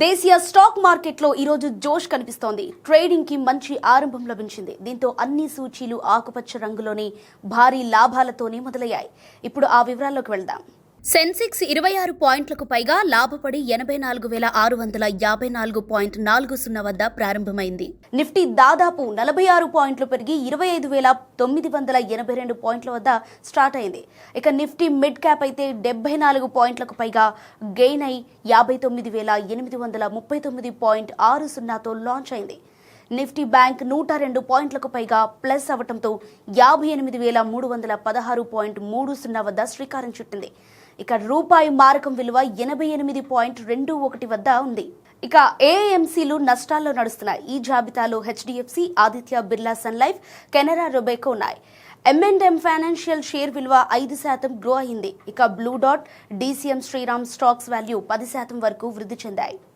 దేశీయ స్టాక్ మార్కెట్లో ఈరోజు జోష్ కనిపిస్తోంది. ట్రేడింగ్ కి మంచి ఆరంభం లభించింది. దీంతో అన్ని సూచీలు ఆకుపచ్చ రంగులోని భారీ లాభాలతోనే మొదలయ్యాయి. ఇప్పుడు ఆ వివరాల్లోకి వెళ్దాం. సెన్సెక్స్ 26 పాయింట్లకు పైగా లాభపడి 84,654.40 వద్ద ప్రారంభమైంది. నిఫ్టీ దాదాపు 46 పాయింట్లు పెరిగి 25,982 పాయింట్ల వద్ద స్టార్ట్ అయింది. ఇక నిఫ్టీ మిడ్ క్యాప్ అయితే 74 పాయింట్లకు పైగా గెయిన్ అయి 59,839.60తో లాంచ్ అయింది. నిఫ్టీ బ్యాంక్ 102 పాయింట్లకు పైగా ప్లస్ అవటంతో 58,316.30 వద్ద శ్రీకారం చుట్టింది. ఇక రూపాయి మారకం విలువ 88.21 వద్ద ఉంది. ఇక ఏఎంసీలు నష్టాల్లో నడుస్తున్నాయి. ఈ జాబితాలో HDFC, Aditya Birla Sun Life, Canara Robeco ఉన్నాయి. M&M ఫైనాన్షియల్ షేర్ విలువ 5% గ్రో అయింది. ఇక బ్లూ డాట్, DCM శ్రీరామ్ స్టాక్స్ వాల్యూ 10% వరకు వృద్ధి చెందాయి.